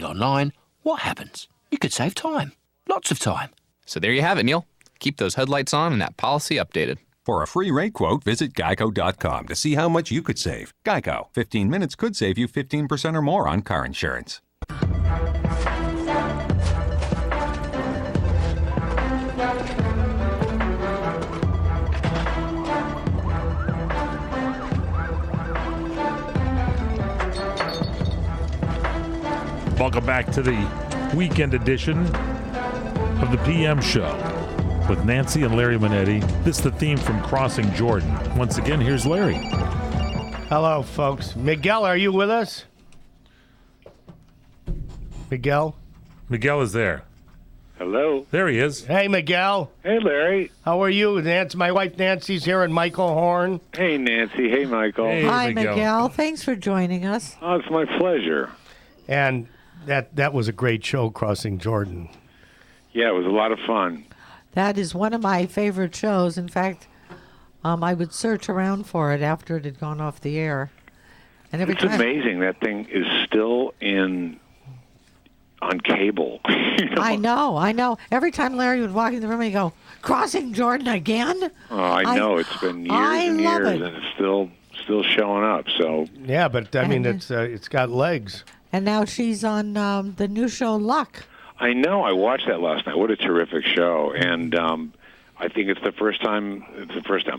it online, what happens? You could save time. Lots of time. So there you have it, Neil. Keep those headlights on and that policy updated. For a free rate quote, visit geico.com to see how much you could save. Geico. 15 minutes could save you 15% or more on car insurance. Welcome back to the weekend edition of the PM Show with Nancy and Larry Mannetti. This is the theme from Crossing Jordan. Once again, here's Larry. Hello, folks. Miguel, are you with us? Miguel? Miguel is there. Hello. There he is. Hey, Miguel. Hey, Larry. How are you? Nancy, my wife Nancy's here, and Michael Horn. Hey, Nancy. Hey, Michael. Hey, Hi, Miguel. Thanks for joining us. Oh, it's my pleasure. And that was a great show, Crossing Jordan. Yeah, it was a lot of fun. That is one of my favorite shows. In fact, I would search around for it after it had gone off the air. And every It's time, amazing that thing is still on cable. You know? I know. Every time Larry would walk in the room, he'd go, Crossing Jordan again? Oh, I know. It's been years and years, and it's still showing up. So yeah, but I mean, it's got legs. And now she's on the new show, Luck. I know. I watched that last night. What a terrific show! And I think it's the first time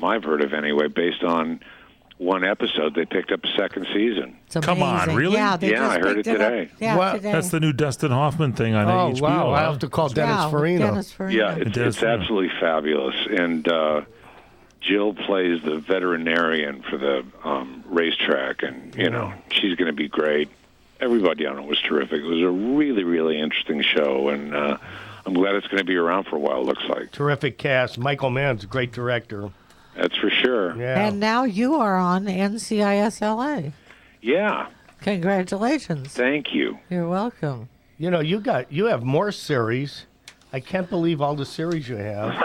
I've heard of anyway. Based on one episode, they picked up a second season. It's amazing. Come on, really? Yeah, I heard it today. Yeah, today. That's the new Dustin Hoffman thing on HBO. Wow, huh? I'll have to call Dennis Farina. Yeah, it's absolutely fabulous. And Jill plays the veterinarian for the racetrack, and she's going to be great. Everybody on it was terrific. It was a really, really interesting show, and I'm glad it's going to be around for a while, it looks like. Terrific cast. Michael Mann's a great director. That's for sure. Yeah. And now you are on NCIS-LA. Yeah. Congratulations. Thank you. You're welcome. You know, you have more series. I can't believe all the series you have.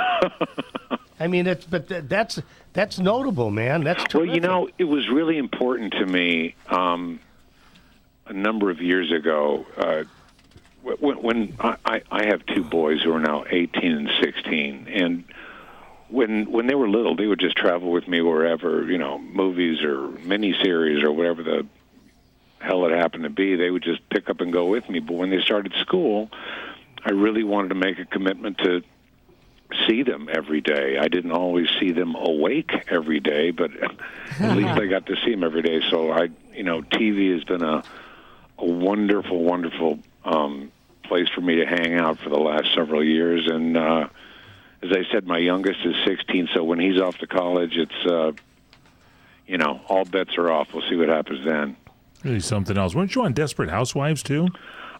I mean, that's notable, man. That's terrific. Well, you know, it was really important to me a number of years ago when I have two boys who are now 18 and 16, and when they were little, they would just travel with me wherever, movies or miniseries or whatever the hell it happened to be. They would just pick up and go with me. But when they started school, I really wanted to make a commitment to see them every day. I didn't always see them awake every day, but at least I got to see them every day. So TV has been a wonderful, wonderful place for me to hang out for the last several years. And as I said, my youngest is 16, so when he's off to college, it's, all bets are off. We'll see what happens then. Really something else. Weren't you on Desperate Housewives, too?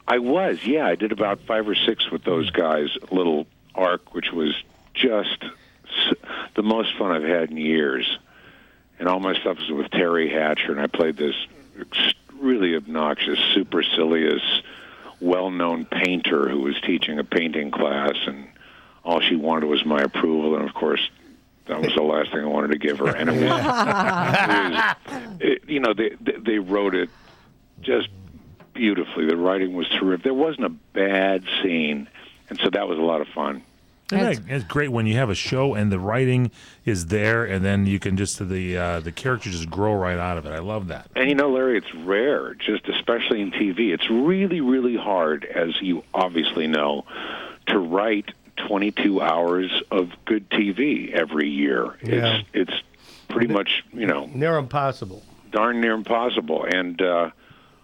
I was, yeah. I did about 5 or 6 with those guys, a little arc, which was just the most fun I've had in years. And all my stuff was with Terry Hatcher, and I played this really obnoxious, supercilious, well-known painter who was teaching a painting class, and all she wanted was my approval. And, of course, that was the last thing I wanted to give her. And they wrote it just beautifully. The writing was terrific. There wasn't a bad scene, and so that was a lot of fun. It's great when you have a show and the writing is there, and then you can just the characters just grow right out of it. I love that. And Larry, it's rare, just especially in TV. It's really, really hard, as you obviously know, to write 22 hours of good TV every year. Yeah. It's pretty much near impossible. Darn near impossible. And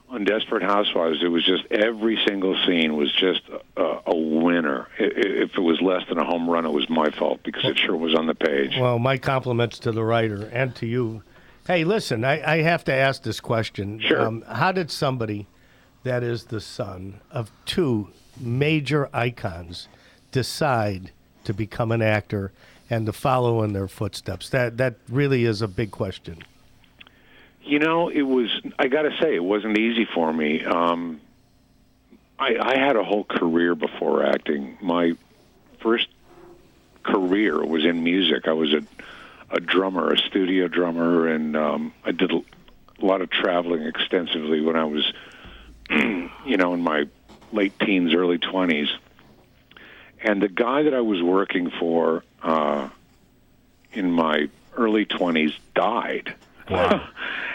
on Desperate Housewives, it was just every single scene was just a winner. If it was less than a home run, it was my fault because it sure was on the page. Well, my compliments to the writer and to you. Hey, listen, I have to ask this question. Sure. How did somebody that is the son of 2 major icons decide to become an actor and to follow in their footsteps? That really is a big question. I got to say, it wasn't easy for me. I had a whole career before acting. My first career was in music. I was a drummer, a studio drummer, and I did a lot of traveling extensively when I was, in my late teens, early 20s. And the guy that I was working for in my early 20s died. Wow.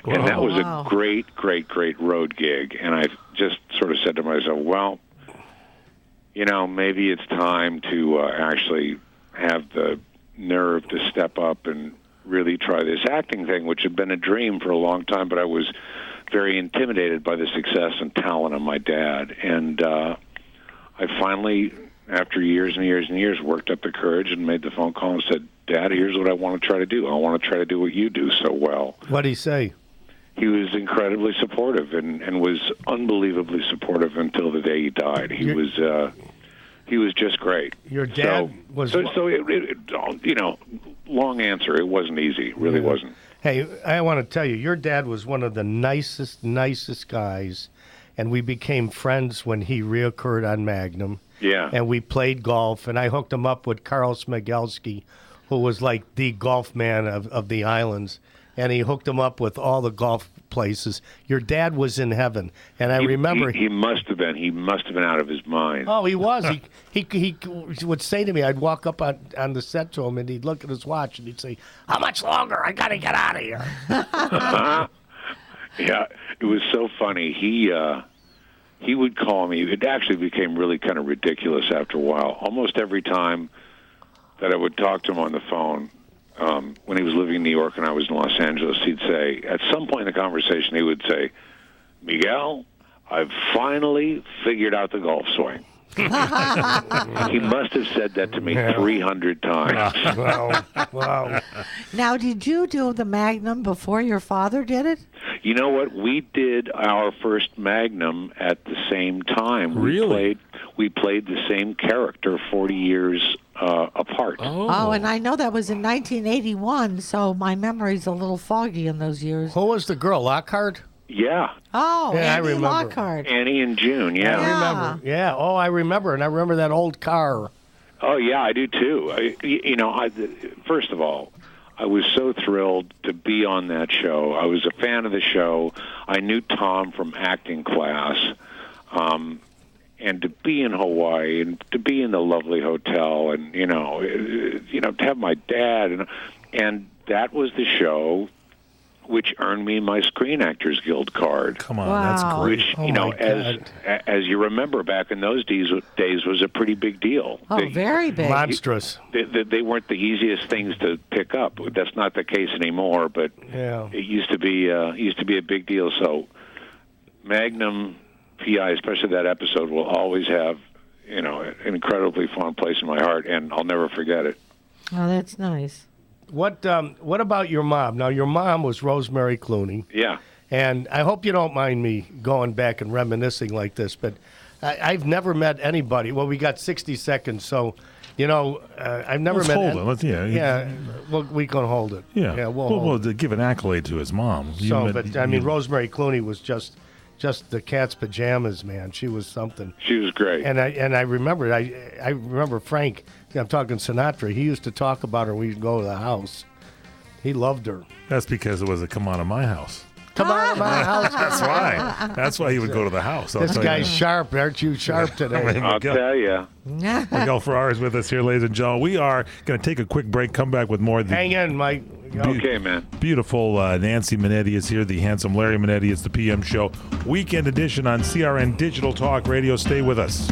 And that was Wow. a great road gig. And I just sort of said to myself, well, maybe it's time to actually have the nerve to step up and really try this acting thing, which had been a dream for a long time, but I was very intimidated by the success and talent of my dad. And I finally, after years and years and years, worked up the courage and made the phone call and said, Dad, here's what I want to try to do. I want to try to do what you do so well. What'd he say? He was incredibly supportive and was unbelievably supportive until the day he died. He was just great. Your dad was... long answer. It wasn't easy. It really wasn't. Hey, I want to tell you, your dad was one of the nicest guys, and we became friends when he reoccurred on Magnum. Yeah. And we played golf, and I hooked him up with Carl Smigelski, who was like the golf man of the islands, and he hooked him up with all the golf places. Your dad was in heaven, and I remember... He must have been. He must have been out of his mind. Oh, he was. He would say to me, I'd walk up on the set to him, and he'd look at his watch, and he'd say, how much longer? I got to get out of here. Yeah, it was so funny. He would call me. It actually became really kind of ridiculous after a while. Almost every time that I would talk to him on the phone, when he was living in New York and I was in Los Angeles, he'd say, at some point in the conversation, he would say, Miguel, I've finally figured out the golf swing. He must have said that to me 300 times. Wow. Now, did you do the Magnum before your father did it? You know what? We did our first Magnum at the same time. Really? We played the same character 40 years apart. Oh, and I know that was in 1981, so my memory's a little foggy in those years. Who was the girl, Lockhart? Yeah. Oh, Yeah, I Andy remember. Lockhart. Annie and June, yeah. I remember. Yeah. Oh, I remember. And I remember that old car. Oh, yeah, I do too. First of all, I was so thrilled to be on that show. I was a fan of the show. I knew Tom from acting class. And to be in Hawaii and to be in the lovely hotel and, to have my dad. And that was the show which earned me my Screen Actors Guild card. Come on, Wow. that's great. Which, Oh, my as you remember, back in those days was a pretty big deal. Oh, very big. Monstrous. They weren't the easiest things to pick up. That's not the case anymore, but Yeah. it used to be a big deal. So Magnum PI, especially that episode, will always have an incredibly fond place in my heart, and I'll never forget it. Oh, that's nice. What about your mom? Now, your mom was Rosemary Clooney. Yeah. And I hope you don't mind me going back and reminiscing like this, but I've never met anybody. Well, we got 60 seconds, so, I've never Let's met... hold it. Let's, Yeah, well, we can hold it. Yeah. We'll hold it. We'll give an accolade to his mom. Rosemary Clooney was just the cat's pajamas, man. She was something. She was great. And I remember, I remember Frank, I'm talking Sinatra, he used to talk about her when we'd go to the house. He loved her. That's because it was a come on to my house. Come on to my house. That's why. That's why he would go to the house. This guy's sharp. Aren't you sharp today? I'll tell you. Miguel Ferrara is with us here, ladies and gentlemen. We are going to take a quick break, come back with more of the Hang in, Mike. Okay, man. beautiful Nancy Mannetti is here, the handsome Larry Mannetti. It's the PM Show, weekend edition on CRN Digital Talk Radio. Stay with us.